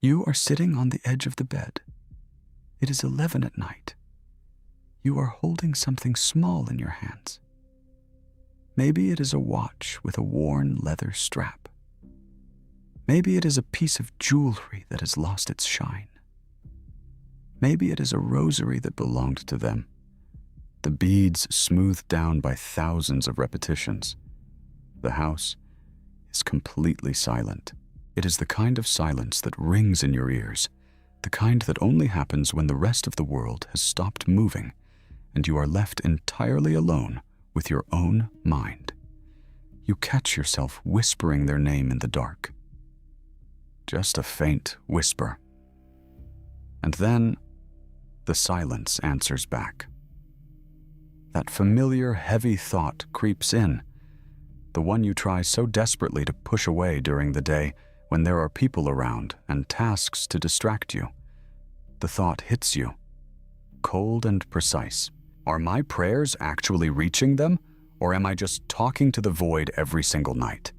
You are sitting on the edge of the bed. It is 11 at night. You are holding something small in your hands. Maybe it is a watch with a worn leather strap. Maybe it is a piece of jewelry that has lost its shine. Maybe it is a rosary that belonged to them, the beads smoothed down by thousands of repetitions. The house is completely silent. It is the kind of silence that rings in your ears, the kind that only happens when the rest of the world has stopped moving and you are left entirely alone with your own mind. You catch yourself whispering their name in the dark. Just a faint whisper. And then the silence answers back. That familiar, heavy thought creeps in, the one you try so desperately to push away during the day when there are people around and tasks to distract you. The thought hits you, cold and precise. Are my prayers actually reaching them, or am I just talking to the void every single night?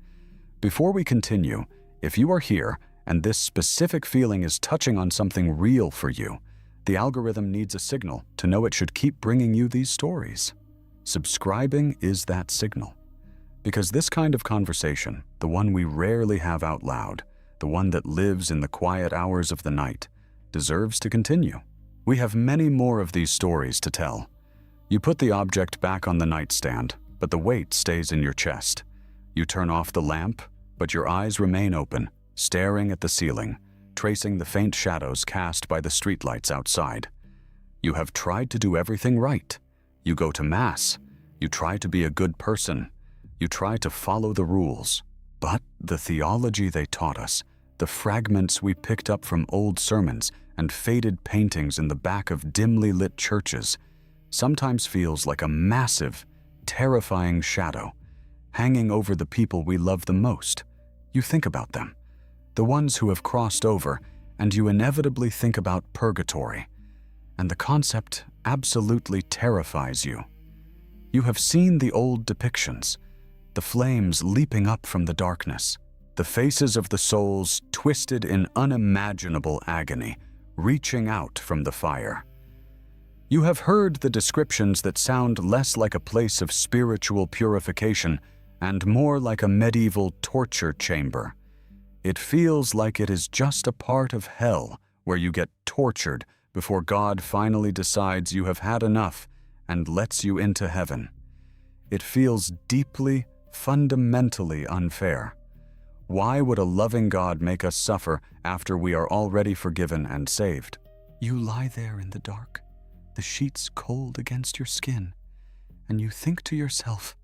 Before we continue, if you are here and this specific feeling is touching on something real for you, the algorithm needs a signal to know it should keep bringing you these stories. Subscribing is that signal. Because this kind of conversation, the one we rarely have out loud, the one that lives in the quiet hours of the night, deserves to continue. We have many more of these stories to tell. You put the object back on the nightstand, but the weight stays in your chest. You turn off the lamp, but your eyes remain open, staring at the ceiling, tracing the faint shadows cast by the streetlights outside. You have tried to do everything right. You go to Mass. You try to be a good person. You try to follow the rules. But the theology they taught us, the fragments we picked up from old sermons and faded paintings in the back of dimly lit churches, sometimes feels like a massive, terrifying shadow hanging over the people we love the most. You think about them, the ones who have crossed over, and you inevitably think about purgatory, and the concept absolutely terrifies you. You have seen the old depictions, the flames leaping up from the darkness, the faces of the souls twisted in unimaginable agony, reaching out from the fire. You have heard the descriptions that sound less like a place of spiritual purification and more like a medieval torture chamber. It feels like it is just a part of hell where you get tortured before God finally decides you have had enough and lets you into heaven. It feels deeply, fundamentally unfair. Why would a loving God make us suffer after we are already forgiven and saved? You lie there in the dark, the sheets cold against your skin, and you think to yourself,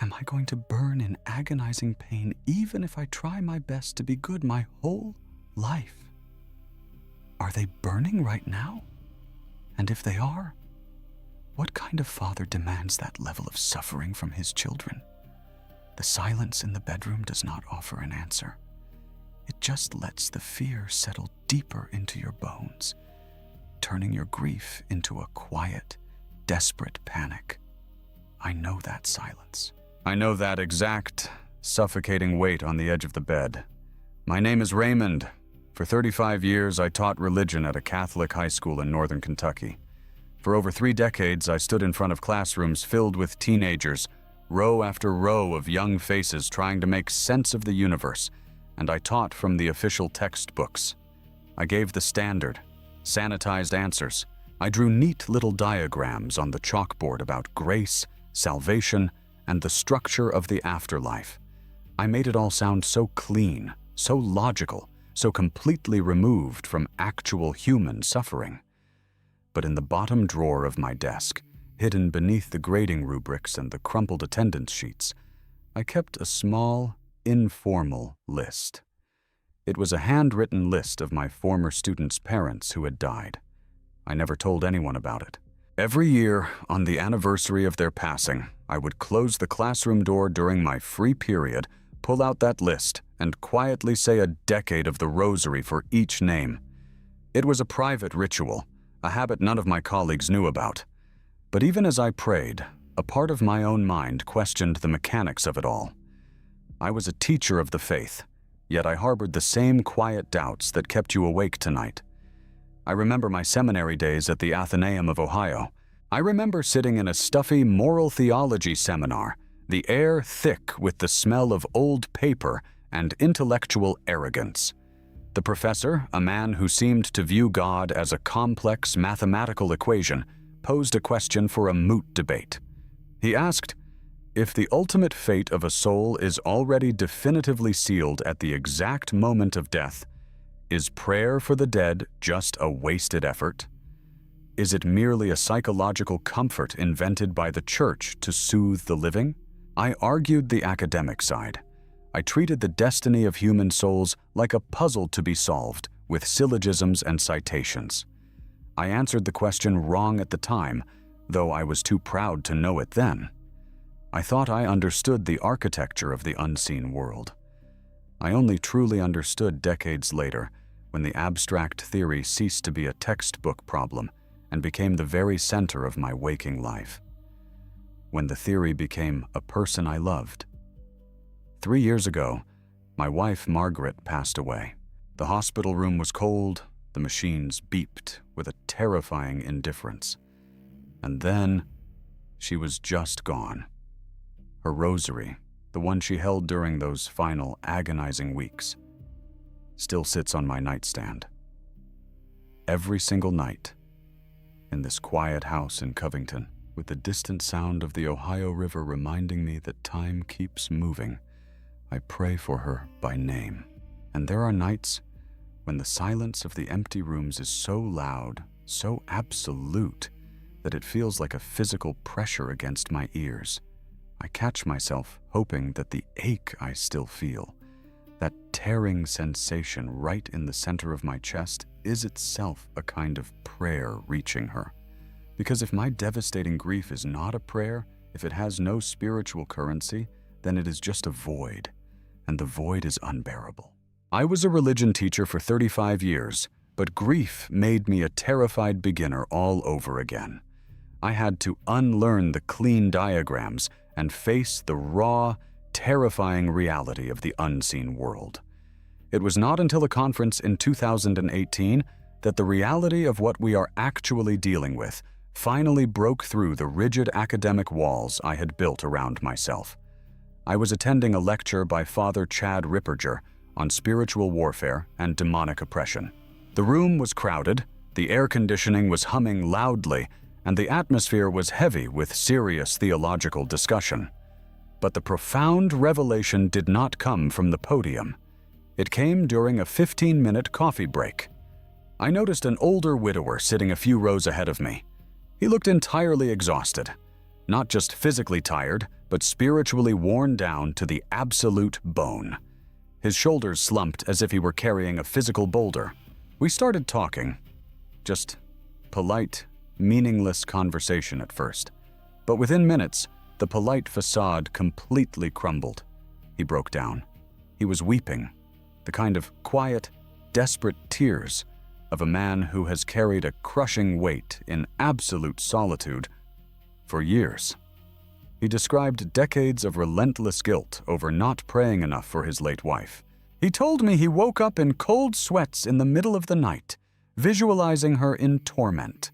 am I going to burn in agonizing pain even if I try my best to be good my whole life? Are they burning right now? And if they are, what kind of father demands that level of suffering from his children? The silence in the bedroom does not offer an answer. It just lets the fear settle deeper into your bones, turning your grief into a quiet, desperate panic. I know that silence. I know that exact, suffocating weight on the edge of the bed. My name is Raymond. For 35 years, I taught religion at a Catholic high school in northern Kentucky. For over 3 decades, I stood in front of classrooms filled with teenagers, row after row of young faces trying to make sense of the universe, and I taught from the official textbooks. I gave the standard, sanitized answers. I drew neat little diagrams on the chalkboard about grace, salvation, and the structure of the afterlife. I made it all sound so clean, so logical, so completely removed from actual human suffering. But in the bottom drawer of my desk, hidden beneath the grading rubrics and the crumpled attendance sheets, I kept a small, informal list. It was a handwritten list of my former students' parents who had died. I never told anyone about it. Every year, on the anniversary of their passing, I would close the classroom door during my free period, pull out that list, and quietly say a decade of the rosary for each name. It was a private ritual, a habit none of my colleagues knew about. But even as I prayed, a part of my own mind questioned the mechanics of it all. I was a teacher of the faith, yet I harbored the same quiet doubts that kept you awake tonight. I remember my seminary days at the Athenaeum of Ohio. I remember sitting in a stuffy moral theology seminar, the air thick with the smell of old paper and intellectual arrogance. The professor, a man who seemed to view God as a complex mathematical equation, posed a question for a moot debate. He asked, if the ultimate fate of a soul is already definitively sealed at the exact moment of death, is prayer for the dead just a wasted effort? Is it merely a psychological comfort invented by the Church to soothe the living? I argued the academic side. I treated the destiny of human souls like a puzzle to be solved, with syllogisms and citations. I answered the question wrong at the time, though I was too proud to know it then. I thought I understood the architecture of the unseen world. I only truly understood decades later, when the abstract theory ceased to be a textbook problem and became the very center of my waking life. When the theory became a person I loved. 3 years ago, my wife Margaret passed away. The hospital room was cold, the machines beeped with a terrifying indifference. And then, she was just gone. Her rosary, the one she held during those final agonizing weeks, still sits on my nightstand. Every single night, in this quiet house in Covington, with the distant sound of the Ohio River reminding me that time keeps moving, I pray for her by name. And there are nights when the silence of the empty rooms is so loud, so absolute, that it feels like a physical pressure against my ears. I catch myself hoping that the ache I still feel, that tearing sensation right in the center of my chest, is itself a kind of prayer reaching her. Because if my devastating grief is not a prayer, if it has no spiritual currency, then it is just a void, and the void is unbearable. I was a religion teacher for 35 years, but grief made me a terrified beginner all over again. I had to unlearn the clean diagrams and face the raw, terrifying reality of the unseen world. It was not until a conference in 2018 that the reality of what we are actually dealing with finally broke through the rigid academic walls I had built around myself. I was attending a lecture by Father Chad Ripperger on spiritual warfare and demonic oppression. The room was crowded, the air conditioning was humming loudly, and the atmosphere was heavy with serious theological discussion. But the profound revelation did not come from the podium. It came during a 15-minute coffee break. I noticed an older widower sitting a few rows ahead of me. He looked entirely exhausted, not just physically tired, but spiritually worn down to the absolute bone. His shoulders slumped as if he were carrying a physical boulder. We started talking. Just polite, meaningless conversation at first. But within minutes, the polite facade completely crumbled. He broke down. He was weeping, the kind of quiet, desperate tears of a man who has carried a crushing weight in absolute solitude for years. He described decades of relentless guilt over not praying enough for his late wife. He told me he woke up in cold sweats in the middle of the night, visualizing her in torment.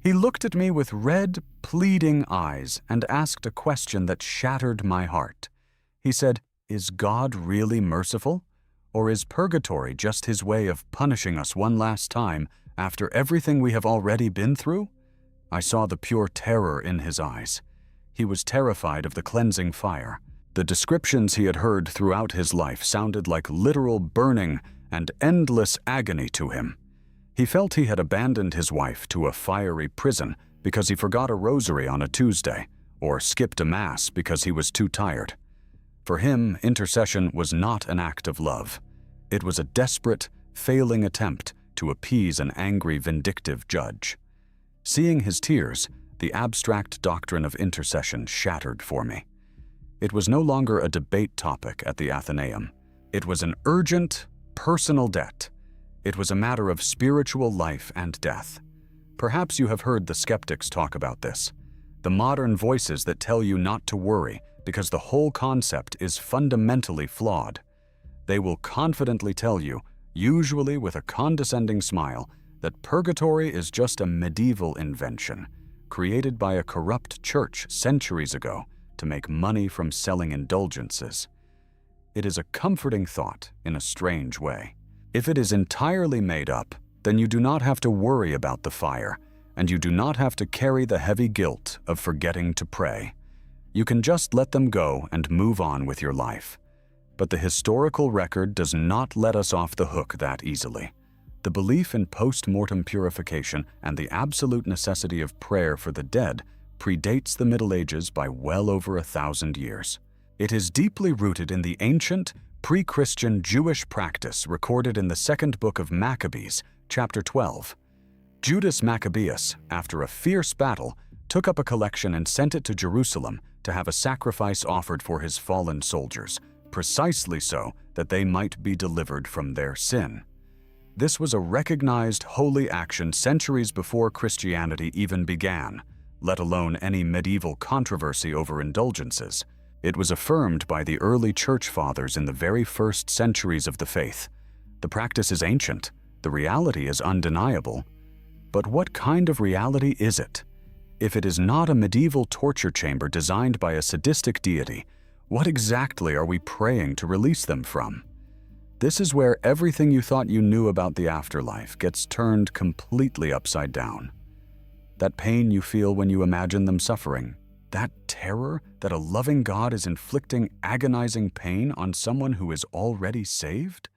He looked at me with red, pleading eyes and asked a question that shattered my heart. He said, "Is God really merciful? Or is purgatory just his way of punishing us one last time after everything we have already been through?" I saw the pure terror in his eyes. He was terrified of the cleansing fire. The descriptions he had heard throughout his life sounded like literal burning and endless agony to him. He felt he had abandoned his wife to a fiery prison because he forgot a rosary on a Tuesday, or skipped a mass because he was too tired. For him, intercession was not an act of love. It was a desperate, failing attempt to appease an angry, vindictive judge. Seeing his tears, the abstract doctrine of intercession shattered for me. It was no longer a debate topic at the Athenaeum. It was an urgent, personal debt. It was a matter of spiritual life and death. Perhaps you have heard the skeptics talk about this. The modern voices that tell you not to worry because the whole concept is fundamentally flawed. They will confidently tell you, usually with a condescending smile, that purgatory is just a medieval invention, created by a corrupt church centuries ago to make money from selling indulgences. It is a comforting thought in a strange way. If it is entirely made up, then you do not have to worry about the fire, and you do not have to carry the heavy guilt of forgetting to pray. You can just let them go and move on with your life. But the historical record does not let us off the hook that easily. The belief in post-mortem purification and the absolute necessity of prayer for the dead predates the Middle Ages by well over 1,000 years. It is deeply rooted in the ancient, pre-Christian Jewish practice recorded in the second book of Maccabees, chapter 12. Judas Maccabeus, after a fierce battle, took up a collection and sent it to Jerusalem to have a sacrifice offered for his fallen soldiers, precisely so that they might be delivered from their sin. This was a recognized holy action centuries before Christianity even began, let alone any medieval controversy over indulgences. It was affirmed by the early church fathers in the very first centuries of the faith. The practice is ancient, the reality is undeniable. But what kind of reality is it? If it is not a medieval torture chamber designed by a sadistic deity, what exactly are we praying to release them from? This is where everything you thought you knew about the afterlife gets turned completely upside down. That pain you feel when you imagine them suffering, that terror that a loving God is inflicting agonizing pain on someone who is already saved?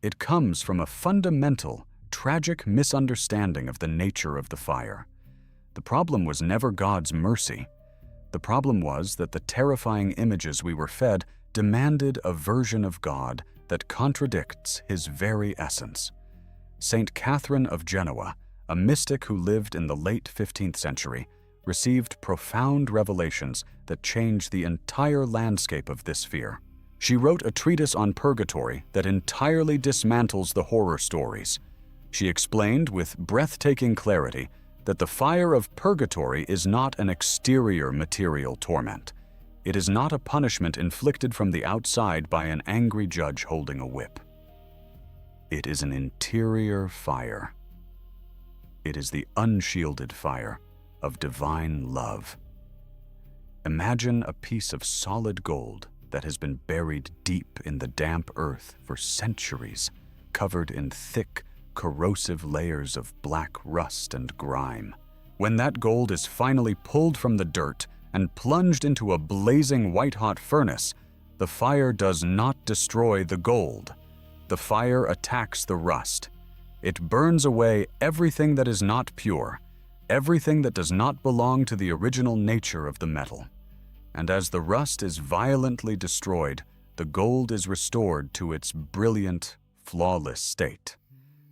It comes from a fundamental, tragic misunderstanding of the nature of the fire. The problem was never God's mercy. The problem was that the terrifying images we were fed demanded a version of God that contradicts his very essence. Saint Catherine of Genoa, a mystic who lived in the late 15th century, received profound revelations that changed the entire landscape of this fear. She wrote a treatise on purgatory that entirely dismantles the horror stories. She explained with breathtaking clarity that the fire of purgatory is not an exterior material torment. It is not a punishment inflicted from the outside by an angry judge holding a whip. It is an interior fire. It is the unshielded fire of divine love. Imagine a piece of solid gold that has been buried deep in the damp earth for centuries, covered in thick, corrosive layers of black rust and grime. When that gold is finally pulled from the dirt and plunged into a blazing white-hot furnace, the fire does not destroy the gold. The fire attacks the rust. It burns away everything that is not pure, everything that does not belong to the original nature of the metal. And as the rust is violently destroyed, the gold is restored to its brilliant, flawless state.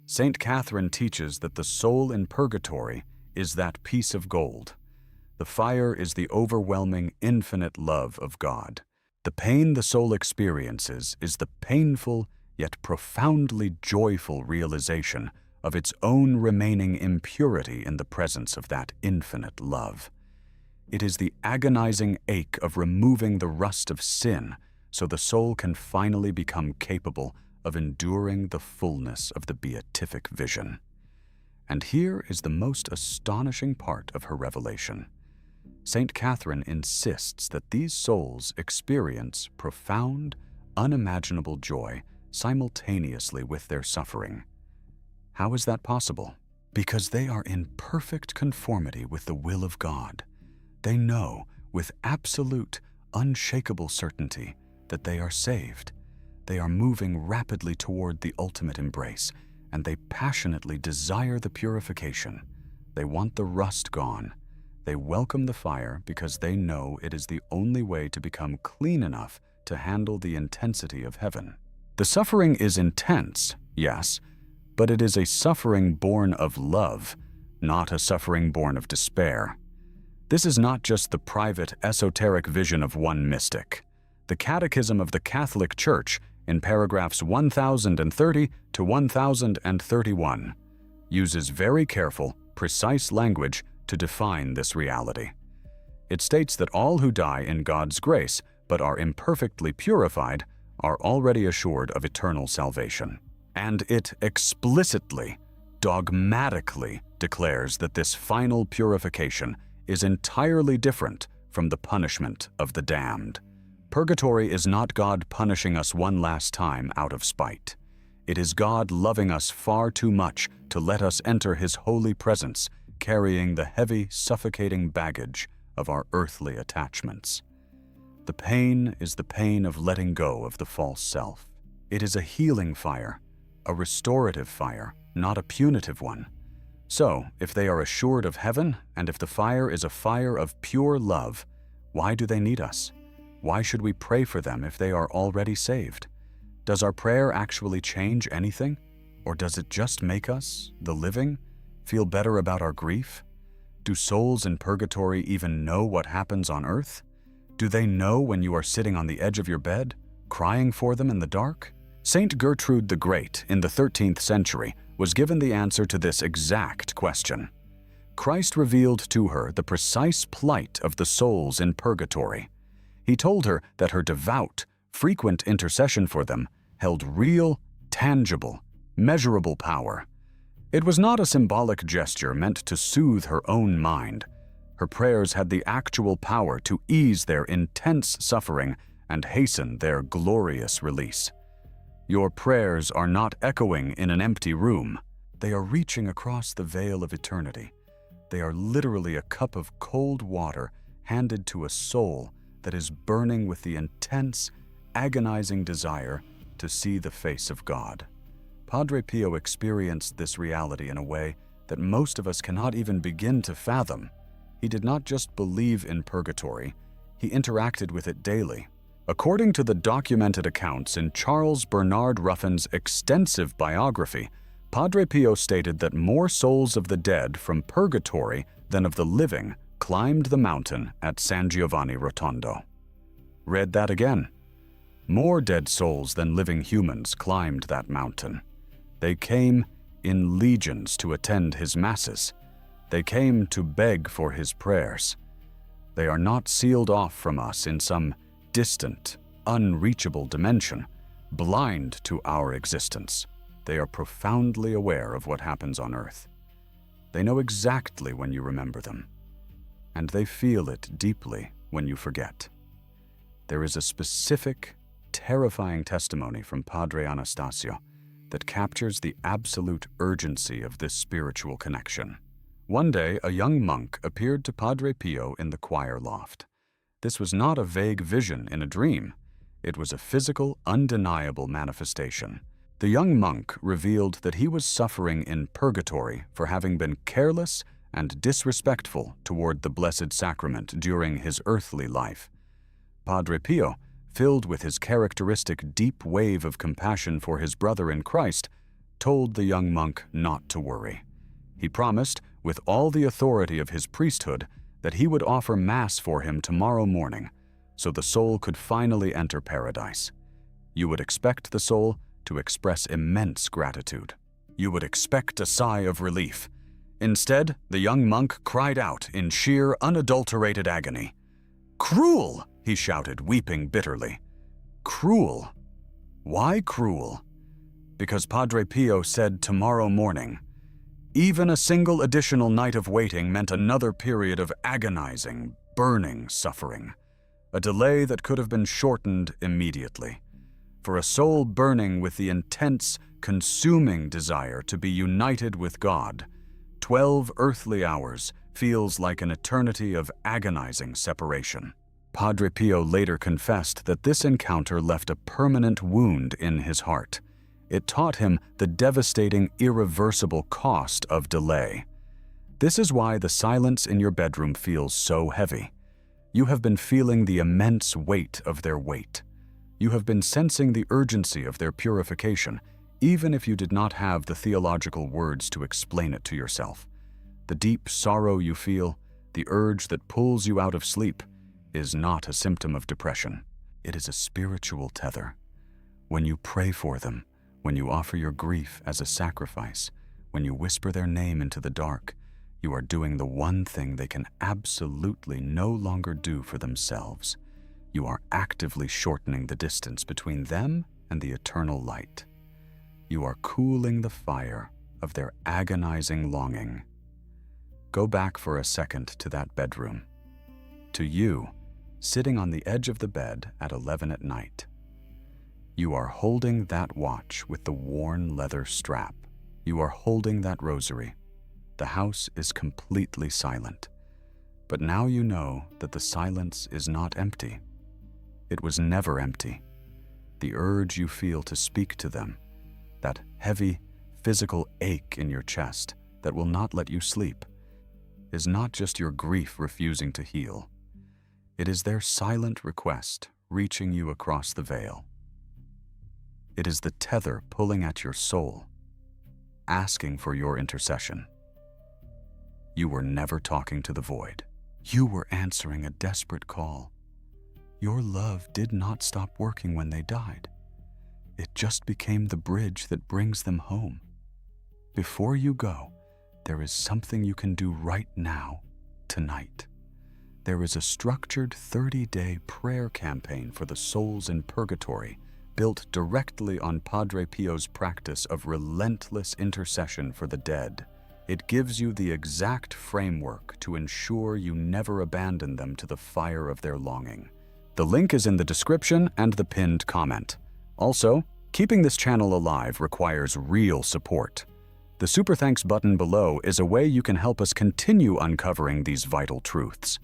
Saint Catherine teaches that the soul in purgatory is that piece of gold. The fire is the overwhelming, infinite love of God. The pain the soul experiences is the painful, yet profoundly joyful realization of its own remaining impurity in the presence of that infinite love. It is the agonizing ache of removing the rust of sin so the soul can finally become capable of enduring the fullness of the beatific vision. And here is the most astonishing part of her revelation. Saint Catherine insists that these souls experience profound, unimaginable joy simultaneously with their suffering. How is that possible? Because they are in perfect conformity with the will of God. They know with absolute, unshakable certainty that they are saved. They are moving rapidly toward the ultimate embrace, and they passionately desire the purification. They want the rust gone. They welcome the fire because they know it is the only way to become clean enough to handle the intensity of heaven. The suffering is intense, yes, but it is a suffering born of love, not a suffering born of despair. This is not just the private, esoteric vision of one mystic. The Catechism of the Catholic Church, in paragraphs 1030 to 1031, uses very careful, precise language to define this reality. It states that all who die in God's grace but are imperfectly purified are already assured of eternal salvation. And it explicitly, dogmatically declares that this final purification is entirely different from the punishment of the damned. Purgatory is not God punishing us one last time out of spite. It is God loving us far too much to let us enter His holy presence, carrying the heavy, suffocating baggage of our earthly attachments. The pain is the pain of letting go of the false self. It is a healing fire, a restorative fire, not a punitive one. So, if they are assured of heaven, and if the fire is a fire of pure love, why do they need us? Why should we pray for them if they are already saved? Does our prayer actually change anything? Or does it just make us, the living, feel better about our grief? Do souls in purgatory even know what happens on earth? Do they know when you are sitting on the edge of your bed, crying for them in the dark? Saint Gertrude the Great, in the 13th century, was given the answer to this exact question. Christ revealed to her the precise plight of the souls in purgatory. He told her that her devout, frequent intercession for them held real, tangible, measurable power. It was not a symbolic gesture meant to soothe her own mind. Her prayers had the actual power to ease their intense suffering and hasten their glorious release. Your prayers are not echoing in an empty room. They are reaching across the veil of eternity. They are literally a cup of cold water handed to a soul that is burning with the intense, agonizing desire to see the face of God. Padre Pio experienced this reality in a way that most of us cannot even begin to fathom. He did not just believe in purgatory, he interacted with it daily. According to the documented accounts in Charles Bernard Ruffin's extensive biography, Padre Pio stated that more souls of the dead from purgatory than of the living climbed the mountain at San Giovanni Rotondo. Read that again. More dead souls than living humans climbed that mountain. They came in legions to attend his masses. They came to beg for his prayers. They are not sealed off from us in some distant, unreachable dimension, blind to our existence. They are profoundly aware of what happens on earth. They know exactly when you remember them, and they feel it deeply when you forget. There is a specific, terrifying testimony from Padre Anastasio that captures the absolute urgency of this spiritual connection. One day, a young monk appeared to Padre Pio in the choir loft. This was not a vague vision in a dream. It was a physical, undeniable manifestation. The young monk revealed that he was suffering in purgatory for having been careless and disrespectful toward the Blessed Sacrament during his earthly life. Padre Pio, filled with his characteristic deep wave of compassion for his brother in Christ, told the young monk not to worry. He promised, with all the authority of his priesthood, that he would offer Mass for him tomorrow morning, so the soul could finally enter paradise. You would expect the soul to express immense gratitude. You would expect a sigh of relief. Instead, the young monk cried out in sheer, unadulterated agony. "Cruel!" he shouted, weeping bitterly. Cruel. Why cruel? Because Padre Pio said tomorrow morning. Even a single additional night of waiting meant another period of agonizing, burning suffering. A delay that could have been shortened immediately. For a soul burning with the intense, consuming desire to be united with God, 12 earthly hours feels like an eternity of agonizing separation. Padre Pio later confessed that this encounter left a permanent wound in his heart. It taught him the devastating, irreversible cost of delay. This is why the silence in your bedroom feels so heavy. You have been feeling the immense weight of their weight. You have been sensing the urgency of their purification, even if you did not have the theological words to explain it to yourself. The deep sorrow you feel, the urge that pulls you out of sleep, is not a symptom of depression. It is a spiritual tether. When you pray for them, when you offer your grief as a sacrifice, when you whisper their name into the dark, you are doing the one thing they can absolutely no longer do for themselves. you are actively shortening the distance between them and the eternal light. You are cooling the fire of their agonizing longing. Go back for a second to that bedroom. To you, sitting on the edge of the bed at 11 at night. You are holding that watch with the worn leather strap. You are holding that rosary. The house is completely silent. But now you know that the silence is not empty. It was never empty. The urge you feel to speak to them, that heavy, physical ache in your chest that will not let you sleep, is not just your grief refusing to heal. It is their silent request reaching you across the veil. It is the tether pulling at your soul, asking for your intercession. You were never talking to the void. You were answering a desperate call. Your love did not stop working when they died. It just became the bridge that brings them home. Before you go, there is something you can do right now, tonight. There is a structured 30-day prayer campaign for the souls in purgatory, built directly on Padre Pio's practice of relentless intercession for the dead. It gives you the exact framework to ensure you never abandon them to the fire of their longing. The link is in the description and the pinned comment. Also, keeping this channel alive requires real support. The Super Thanks button below is a way you can help us continue uncovering these vital truths.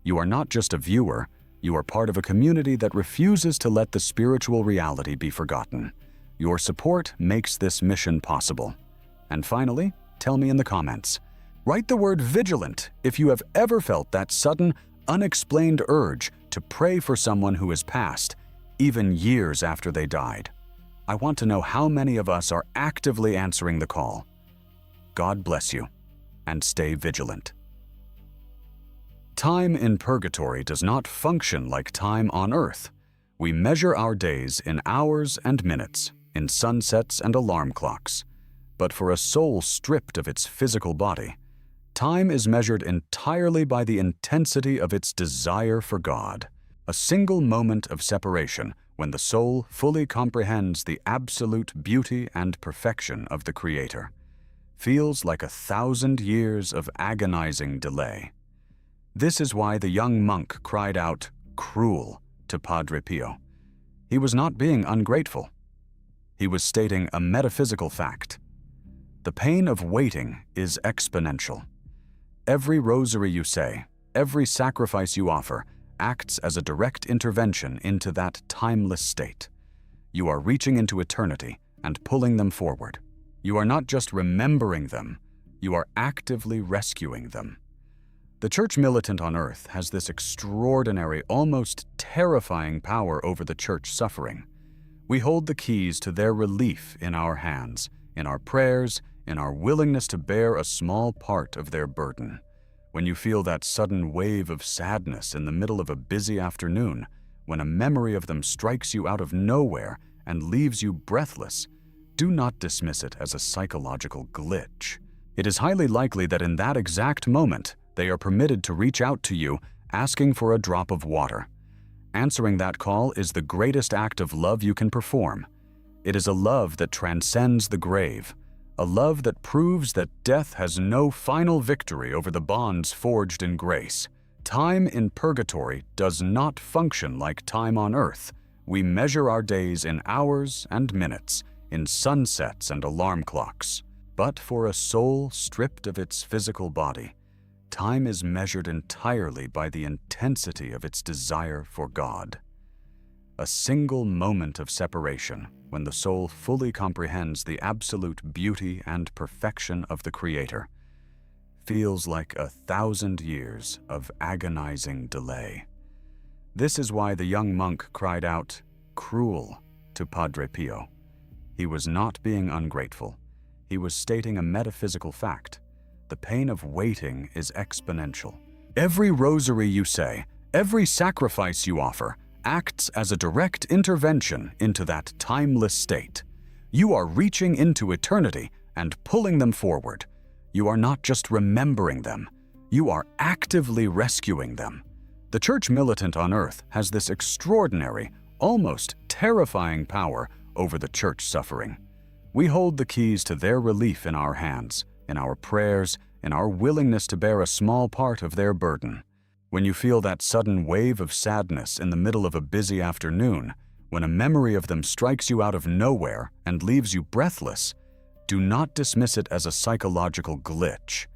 You are not just a viewer, you are part of a community that refuses to let the spiritual reality be forgotten. Your support makes this mission possible. And finally, tell me in the comments. Write the word vigilant if you have ever felt that sudden, unexplained urge to pray for someone who has passed, even years after they died. I want to know how many of us are actively answering the call. God bless you, and stay vigilant. Time in purgatory does not function like time on earth. We measure our days in hours and minutes, in sunsets and alarm clocks. But for a soul stripped of its physical body, time is measured entirely by the intensity of its desire for God. A single moment of separation when the soul fully comprehends the absolute beauty and perfection of the Creator feels like 1,000 years of agonizing delay. This is why the young monk cried out, "Cruel," to Padre Pio. He was not being ungrateful. He was stating a metaphysical fact. The pain of waiting is exponential. Every rosary you say, every sacrifice you offer, acts as a direct intervention into that timeless state. You are reaching into eternity and pulling them forward. You are not just remembering them, you are actively rescuing them. The church militant on earth has this extraordinary, almost terrifying power over the church suffering. We hold the keys to their relief in our hands, in our prayers, in our willingness to bear a small part of their burden. When you feel that sudden wave of sadness in the middle of a busy afternoon, when a memory of them strikes you out of nowhere and leaves you breathless, do not dismiss it as a psychological glitch. It is highly likely that in that exact moment, they are permitted to reach out to you, asking for a drop of water. Answering that call is the greatest act of love you can perform. It is a love that transcends the grave, a love that proves that death has no final victory over the bonds forged in grace. Time in purgatory does not function like time on earth. We measure our days in hours and minutes, in sunsets and alarm clocks. But for a soul stripped of its physical body, time is measured entirely by the intensity of its desire for God. A single moment of separation, when the soul fully comprehends the absolute beauty and perfection of the Creator, feels like 1,000 years of agonizing delay. This is why the young monk cried out, "Cruel," to Padre Pio. He was not being ungrateful. He was stating a metaphysical fact. The pain of waiting is exponential. Every rosary you say, every sacrifice you offer, acts as a direct intervention into that timeless state. You are reaching into eternity and pulling them forward. You are not just remembering them, you are actively rescuing them. The church militant on earth has this extraordinary, almost terrifying power over the church suffering. We hold the keys to their relief in our hands, in our prayers, in our willingness to bear a small part of their burden. When you feel that sudden wave of sadness in the middle of a busy afternoon, when a memory of them strikes you out of nowhere and leaves you breathless, do not dismiss it as a psychological glitch.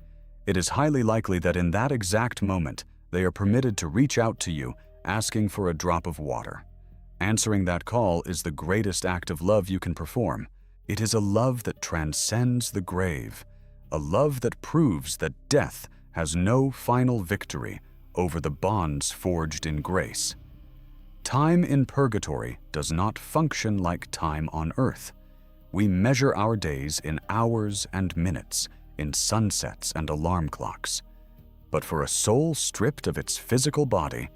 It is highly likely that in that exact moment, they are permitted to reach out to you, asking for a drop of water. Answering that call is the greatest act of love you can perform. It is a love that transcends the grave, a love that proves that death has no final victory over the bonds forged in grace. Time in purgatory does not function like time on earth. We measure our days in hours and minutes, in sunsets and alarm clocks. But for a soul stripped of its physical body,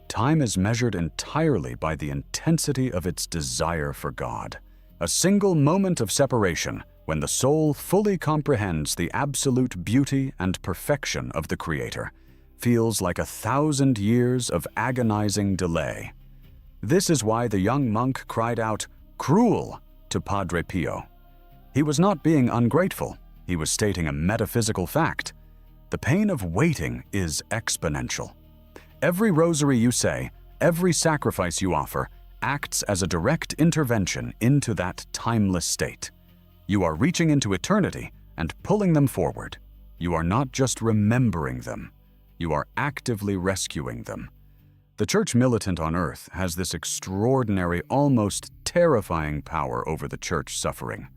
time is measured entirely by the intensity of its desire for God. A single moment of separation, when the soul fully comprehends the absolute beauty and perfection of the Creator, feels like 1,000 years of agonizing delay. This is why the young monk cried out, "Cruel!" to Padre Pio. He was not being ungrateful, he was stating a metaphysical fact. The pain of waiting is exponential. Every rosary you say, every sacrifice you offer, acts as a direct intervention into that timeless state. You are reaching into eternity and pulling them forward. You are not just remembering them. You are actively rescuing them. The church militant on earth has this extraordinary, almost terrifying power over the church suffering.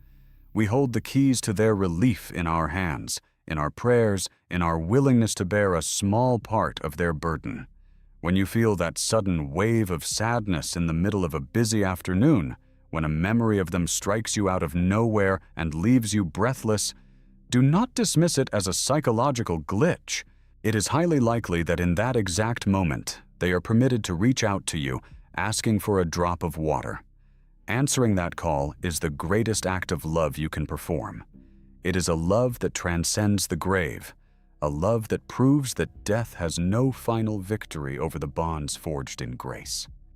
We hold the keys to their relief in our hands, in our prayers, in our willingness to bear a small part of their burden. When you feel that sudden wave of sadness in the middle of a busy afternoon, when a memory of them strikes you out of nowhere and leaves you breathless, do not dismiss it as a psychological glitch. It is highly likely that in that exact moment, they are permitted to reach out to you, asking for a drop of water. Answering that call is the greatest act of love you can perform. It is a love that transcends the grave, a love that proves that death has no final victory over the bonds forged in grace.